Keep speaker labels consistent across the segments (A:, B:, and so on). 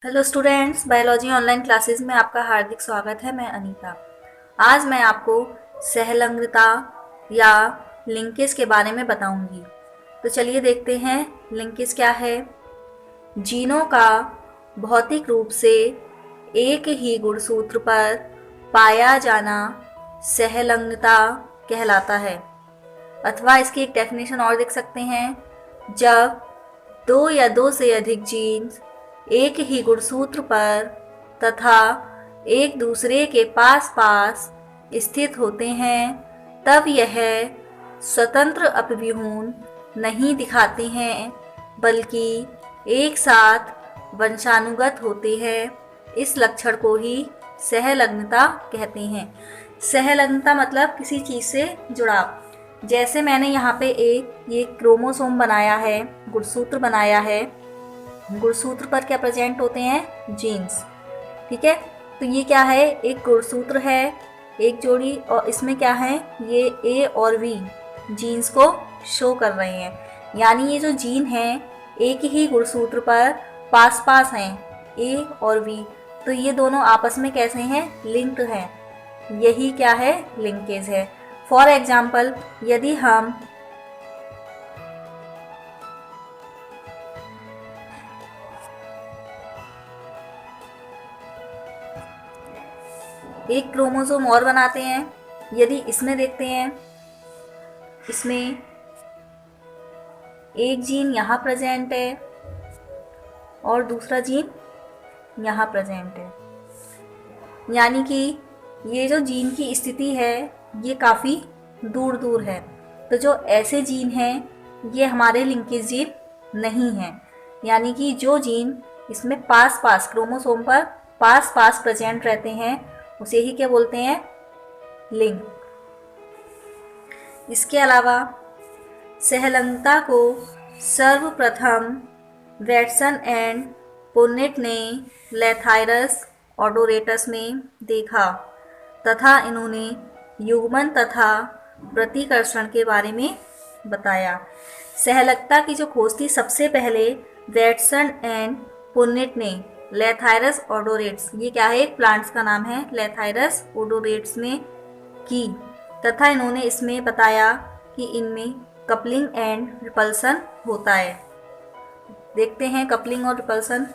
A: Hello students, biology online classes में आपका हार्दिक स्वागत है। मैं अनीता। आज मैं आपको सहलंग्नता या लिंकेज के बारे में बताऊंगी। तो चलिए देखते हैं लिंकेज क्या है। जीनों का भौतिक रूप से एक ही गुणसूत्र पर पाया जाना सहलंग्नता कहलाता है। अथवा इसकी एक डेफिनेशन और देख सकते हैं, जब दो या दो से अधिक जीन्स एक ही गुणसूत्र पर तथा एक दूसरे के पास पास स्थित होते हैं, तब यह स्वतंत्र अपव्यूहन नहीं दिखाते हैं, बल्कि एक साथ वंशानुगत होते हैं। इस लक्षण को ही सहलग्नता कहते हैं। सहलग्नता मतलब किसी चीज़ से जुड़ाव। जैसे मैंने यहाँ पे ये क्रोमोसोम बनाया है, गुणसूत्र बनाया है। गुणसूत्र पर क्या प्रेजेंट होते हैं? जीन्स। ठीक है, तो ये क्या है? एक गुणसूत्र है, एक जोड़ी, और इसमें क्या है? ये ए और वी जीन्स को शो कर रहे हैं। यानी ये जो जीन हैं एक ही गुणसूत्र पर पास पास हैं, ए और वी। तो ये दोनों आपस में कैसे हैं? लिंक्ड हैं। यही क्या है? लिंकेज है। फॉर एग्जाम्पल, यदि हम एक क्रोमोसोम और बनाते हैं, यदि इसमें देखते हैं, इसमें एक जीन यहाँ प्रेजेंट है और दूसरा जीन यहाँ प्रेजेंट है। यानी कि ये जो जीन की स्थिति है ये काफ़ी दूर दूर है। तो जो ऐसे जीन हैं ये हमारे लिंकेज जीन नहीं हैं। यानी कि जो जीन इसमें पास पास क्रोमोसोम पर पास पास प्रेजेंट रहते हैं उसे ही क्या बोलते हैं? लिंक। इसके अलावा सहलंग्नता को सर्वप्रथम वैटसन एंड पुन्नेट ने लैथाइरस ओडोरेटस में देखा तथा इन्होंने युग्मन तथा प्रतिकर्षण के बारे में बताया। सहलंग्नता की जो खोज थी सबसे पहले वैटसन एंड पुन्नेट ने लैथाइरस ओडोरेट्स, ये क्या है? एक प्लांट्स का नाम है, लैथाइरस ओडोरेट्स में की, तथा इन्होंने इसमें बताया कि इनमें कपलिंग एंड रिपल्सन होता है। देखते हैं कपलिंग और रिपल्सन।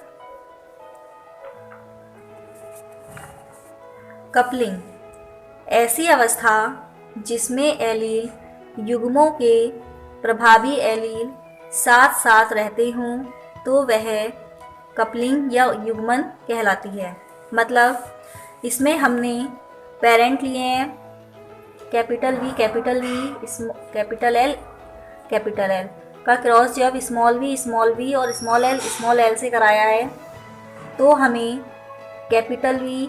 A: कपलिंग ऐसी अवस्था जिसमें एलील युग्मों के प्रभावी एलील साथ साथ रहते हों तो वह कपलिंग या युग्मन कहलाती है। मतलब इसमें हमने पेरेंट लिए हैं capital V, capital capital L का क्रॉस जब स्मॉल वी और स्मॉल एल से कराया है तो हमें capital V,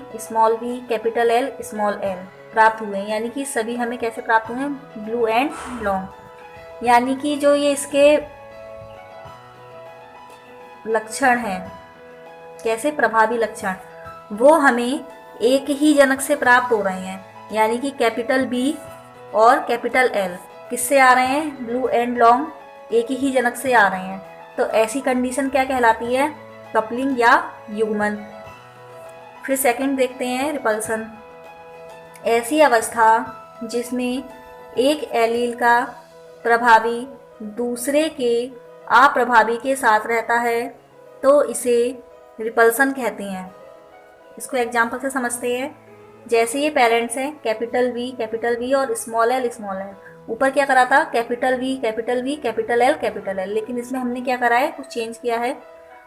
A: capital L, small L प्राप्त हुए। यानी कि सभी हमें कैसे प्राप्त हुए? Blue and long. यानी कि जो ये इसके लक्षण हैं, कैसे प्रभावी लक्षण, वो हमें एक ही जनक से प्राप्त हो रहे हैं। यानी कि कैपिटल बी और कैपिटल एल किससे आ रहे हैं? ब्लू एंड लॉन्ग, एक ही जनक से आ रहे हैं। तो ऐसी कंडीशन क्या कहलाती है? कपलिंग या युग्मन। फिर सेकंड देखते हैं रिपल्सन। ऐसी अवस्था जिसमें एक एलील का प्रभावी दूसरे के अप्रभावी के साथ रहता है तो इसे रिपल्सन कहते हैं। इसको एग्जाम्पल से समझते हैं। जैसे ये पेरेंट्स हैं कैपिटल वी और स्मॉल एल। ऊपर क्या करा था? कैपिटल वी, कैपिटल एल, लेकिन इसमें हमने क्या करा है? कुछ चेंज किया है।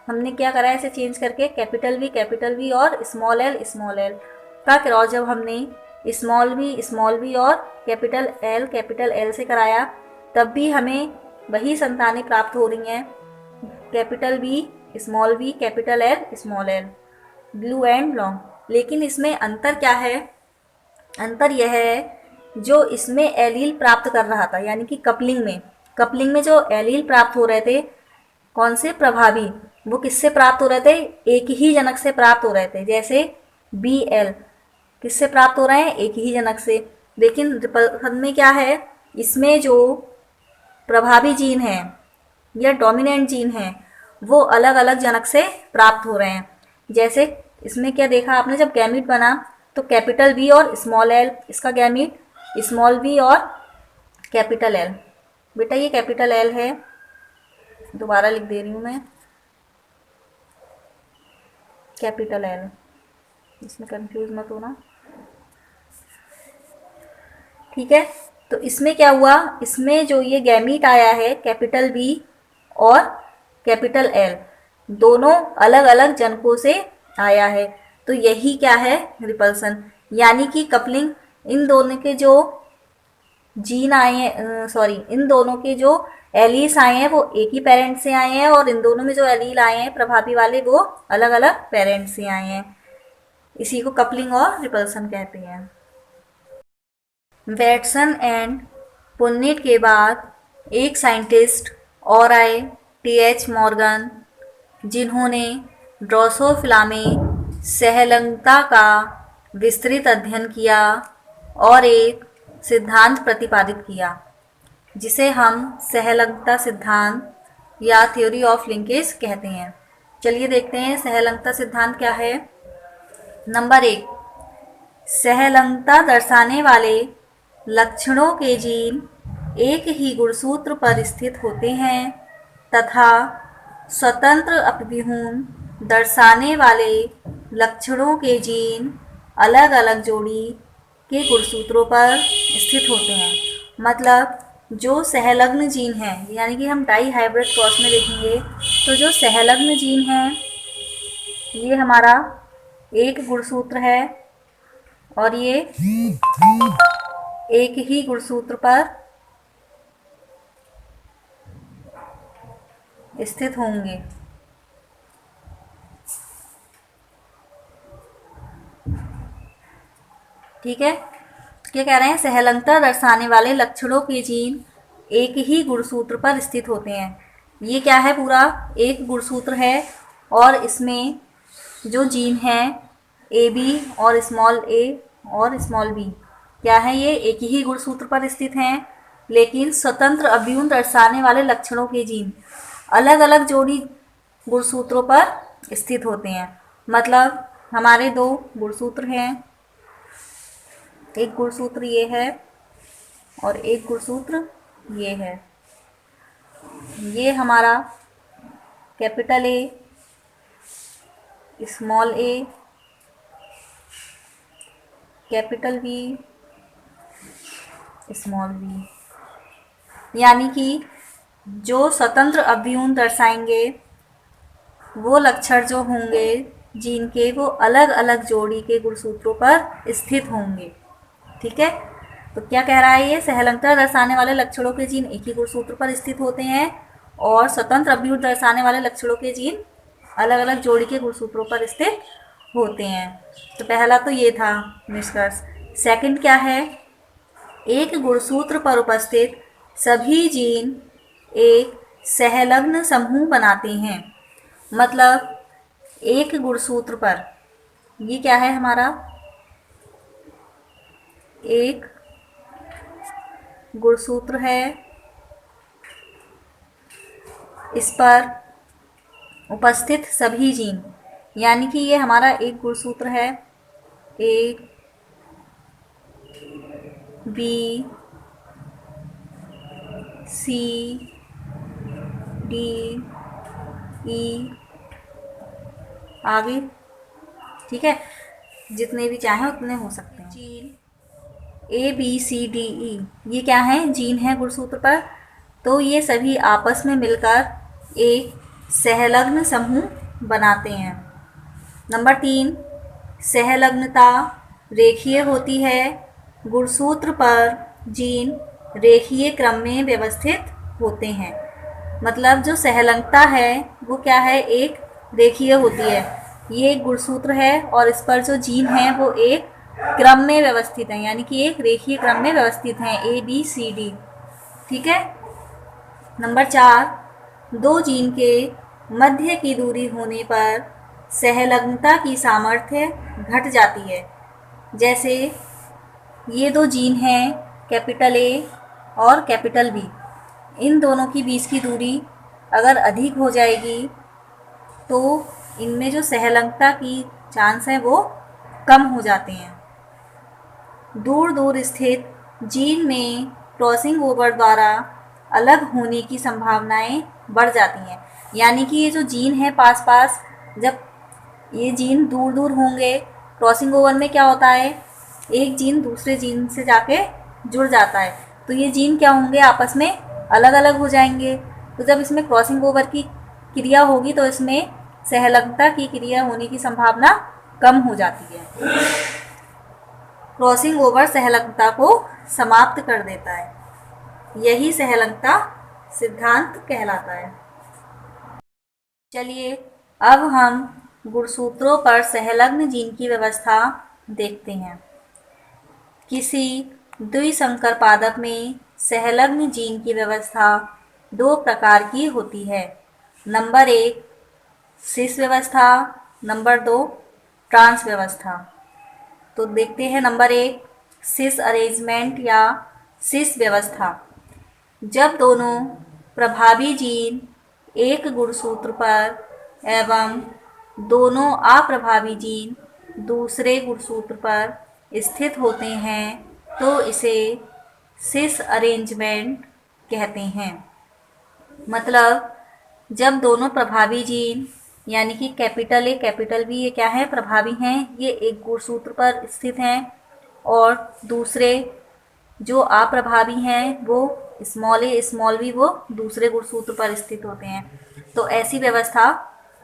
A: हमने क्या करा है? इसे चेंज करके कैपिटल वी और स्मॉल एल का क्रॉस जब हमने स्मॉल वी और कैपिटल एल से कराया तब भी हमें वही संतानें प्राप्त हो रही हैं, capital V, capital L, small L, blue and long. लेकिन इसमें अंतर क्या है? अंतर यह है जो इसमें एलील प्राप्त कर रहा था, यानी कि कपलिंग में जो एलील प्राप्त हो रहे थे, कौन से प्रभावी, वो किससे प्राप्त हो रहे थे? एक ही जनक से प्राप्त हो रहे थे। जैसे बी एल किससे प्राप्त हो रहे हैं? एक ही जनक से। लेकिन रिपल्सन में क्या है? इसमें जो प्रभावी जीन है या डोमिनेंट जीन है वो अलग अलग जनक से प्राप्त हो रहे हैं। जैसे इसमें क्या देखा आपने, जब गैमीट बना तो कैपिटल बी और स्मॉल एल, इसका गैमीट स्मॉल बी और कैपिटल एल। बेटा ये कैपिटल एल है, दोबारा लिख दे रही हूँ मैं, कैपिटल एल, इसमें कंफ्यूज मत होना, ठीक है। तो इसमें क्या हुआ, इसमें जो ये गैमीट आया है कैपिटल बी और कैपिटल एल दोनों अलग अलग जनकों से आया है, तो यही क्या है, रिपल्सन। यानी कि कपलिंग, इन दोनों के जो जीन आए हैं, सॉरी, इन दोनों के जो एलील्स आए हैं वो एक ही पेरेंट से आए हैं, और इन दोनों में जो एलील आए हैं प्रभावी वाले वो अलग अलग पेरेंट से आए हैं। इसी को कपलिंग और रिपल्सन कहते हैं। वैटसन एंड पुन्नेट के बाद एक साइंटिस्ट और आए, टीएच मॉर्गन, जिन्होंने ड्रोसोफिला में सहलंगता का विस्तृत अध्ययन किया और एक सिद्धांत प्रतिपादित किया जिसे हम सहलंगता सिद्धांत या थ्योरी ऑफ लिंकेज कहते हैं। चलिए देखते हैं सहलंगता सिद्धांत क्या है। नंबर 1, सहलंगता दर्शाने वाले लक्षणों के जीन एक ही गुणसूत्र पर स्थित होते हैं तथा स्वतंत्र अपव्यूहन दर्शाने वाले लक्षणों के जीन अलग अलग जोड़ी के गुणसूत्रों पर स्थित होते हैं। मतलब जो सहलग्न जीन है, यानी कि हम डाई हाइब्रिड क्रॉस में देखेंगे तो जो सहलग्न जीन है ये हमारा एक गुणसूत्र है और ये एक ही गुणसूत्र पर स्थित होंगे। ठीक है, क्या कह रहे हैं, सहलंगता दर्शाने वाले लक्षणों के जीन एक ही गुणसूत्र पर स्थित होते हैं। ये क्या है, पूरा एक गुणसूत्र है और इसमें जो जीन हैं ए बी और स्मॉल ए और स्मॉल बी क्या है, ये एक ही गुणसूत्र पर स्थित हैं, लेकिन स्वतंत्र अव्यूहन दर्शाने वाले लक्षणों के जीन अलग अलग जोड़ी गुणसूत्रों पर स्थित होते हैं। मतलब हमारे दो गुणसूत्र हैं, एक गुणसूत्र ये है और एक गुणसूत्र ये है। ये हमारा capital A, small A, capital B, small B. यानी कि जो स्वतंत्र अव्यूहन दर्शाएंगे वो लक्षण जो होंगे जीन के वो अलग अलग जोड़ी के गुणसूत्रों पर स्थित होंगे। ठीक है, तो क्या कह रहा है ये, सहलंगता दर्शाने वाले लक्षणों के जीन एक ही गुणसूत्र पर स्थित होते हैं और स्वतंत्र अव्यूहन दर्शाने वाले लक्षणों के जीन अलग अलग जोड़ी के गुणसूत्रों पर स्थित होते हैं। तो पहला तो ये था निष्कर्ष। सेकंड क्या है, एक गुणसूत्र पर उपस्थित सभी जीन एक सहलग्न समूह बनाते हैं। मतलब एक गुणसूत्र पर, ये क्या है हमारा, एक गुणसूत्र है, इस पर उपस्थित सभी जीन, यानी कि ये हमारा एक गुणसूत्र है, ए बी सी डी ई आगे, ठीक है, जितने भी चाहें उतने हो सकते हैं। Gene A B C D E ये क्या है, जीन है गुणसूत्र पर, तो ये सभी आपस में मिलकर एक सहलग्न समूह बनाते हैं। नंबर 3, सहलग्नता रेखीय होती है। गुणसूत्र पर जीन रेखीय क्रम में व्यवस्थित होते हैं। मतलब जो सहलंगता है वो क्या है, एक रेखीय होती है। ये एक गुणसूत्र है और इस पर जो जीन है वो एक क्रम में व्यवस्थित है, यानी कि एक रेखीय क्रम में व्यवस्थित हैं, ए बी सी डी। ठीक है। नंबर 4, दो जीन के मध्य की दूरी होने पर सहलग्नता की सामर्थ्य घट जाती है। जैसे ये दो जीन हैं कैपिटल ए और कैपिटल बी, इन दोनों की बीच की दूरी अगर अधिक हो जाएगी तो इनमें जो सहलंगता की चांस है वो कम हो जाते हैं। दूर दूर स्थित जीन में क्रॉसिंग ओवर द्वारा अलग होने की संभावनाएं बढ़ जाती हैं। यानी कि ये जो जीन है पास पास, जब ये जीन दूर दूर होंगे, क्रॉसिंग ओवर में क्या होता है, एक जीन दूसरे जीन से जाके जुड़ जाता है, तो ये जीन क्या होंगे, आपस में अलग अलग हो जाएंगे। तो जब इसमें क्रॉसिंग ओवर की क्रिया होगी तो इसमें सहलंगता की क्रिया होने की संभावना कम हो जाती है। क्रॉसिंग ओवर सहलंगता को समाप्त कर देता है। यही सहलंगता सिद्धांत कहलाता है। चलिए अब हम गुणसूत्रों पर सहलग्न जीन की व्यवस्था देखते हैं। किसी द्विसंकर पादप में सहलग्न जीन की व्यवस्था दो प्रकार की होती है। नंबर 1 सिस व्यवस्था, नंबर 2 ट्रांस व्यवस्था। तो देखते हैं नंबर 1 सिस अरेंजमेंट या सिस व्यवस्था। जब दोनों प्रभावी जीन एक गुणसूत्र पर एवं दोनों अप्रभावी जीन दूसरे गुणसूत्र पर स्थित होते हैं तो इसे सिस अरेंजमेंट कहते हैं। मतलब जब दोनों प्रभावी जीन यानी कि कैपिटल ए कैपिटल बी ये क्या है, प्रभावी हैं, ये एक गुणसूत्र पर स्थित हैं, और दूसरे जो अप्रभावी हैं वो स्मॉल ए स्मॉल बी वो दूसरे गुणसूत्र पर स्थित होते हैं। तो ऐसी व्यवस्था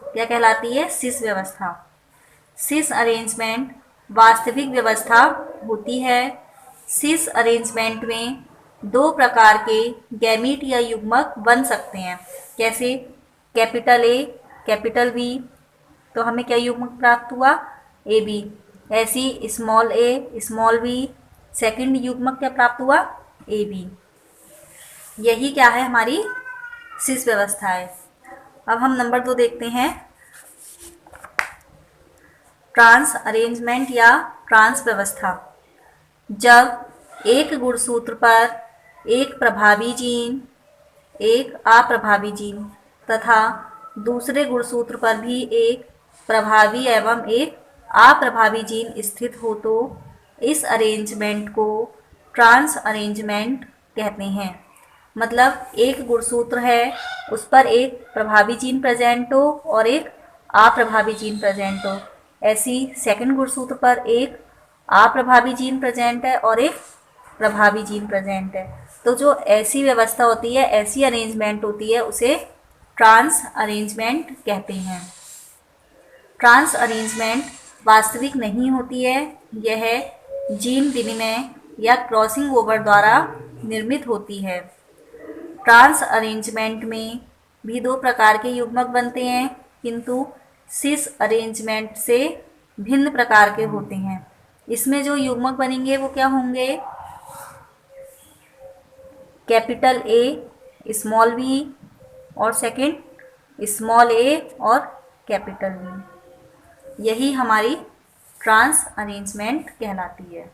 A: क्या कहलाती है, सिस व्यवस्था। सिस अरेंजमेंट वास्तविक व्यवस्था होती है। सिस अरेंजमेंट में दो प्रकार के गैमीट या युग्मक बन सकते हैं। कैसे, कैपिटल ए कैपिटल बी, तो हमें क्या युग्मक प्राप्त हुआ, ए बी। ऐसी स्मॉल ए स्मॉल बी, सेकंड युग्मक क्या प्राप्त हुआ, ए बी। यही क्या है, हमारी सिस व्यवस्था है। अब हम नंबर 2 देखते हैं, ट्रांस अरेंजमेंट या ट्रांस व्यवस्था। जब एक गुणसूत्र पर एक प्रभावी जीन, एक अप्रभावी जीन तथा दूसरे गुणसूत्र पर भी एक प्रभावी एवं एक अप्रभावी जीन स्थित हो तो इस अरेंजमेंट को ट्रांस अरेंजमेंट कहते हैं। मतलब एक गुणसूत्र है, उस पर एक प्रभावी जीन प्रेजेंट हो और एक अप्रभावी जीन प्रेजेंट हो। ऐसी सेकंड गुणसूत्र पर एक अप्रभावी जीन प्रेजेंट है और एक प्रभावी जीन प्रेजेंट है। तो जो ऐसी व्यवस्था होती है, ऐसी अरेंजमेंट होती है, उसे ट्रांस अरेंजमेंट कहते हैं। ट्रांस अरेंजमेंट वास्तविक नहीं होती है, यह जीन विनिमय या क्रॉसिंग ओवर द्वारा निर्मित होती है। ट्रांस अरेंजमेंट में भी दो प्रकार के युग्मक बनते हैं, किंतु सिस अरेंजमेंट से भिन्न प्रकार के होते हैं। इसमें जो युग्मक बनेंगे वो क्या होंगे, कैपिटल ए स्मॉल बी और सेकंड स्मॉल ए और कैपिटल बी। यही हमारी ट्रांस अरेंजमेंट कहलाती है।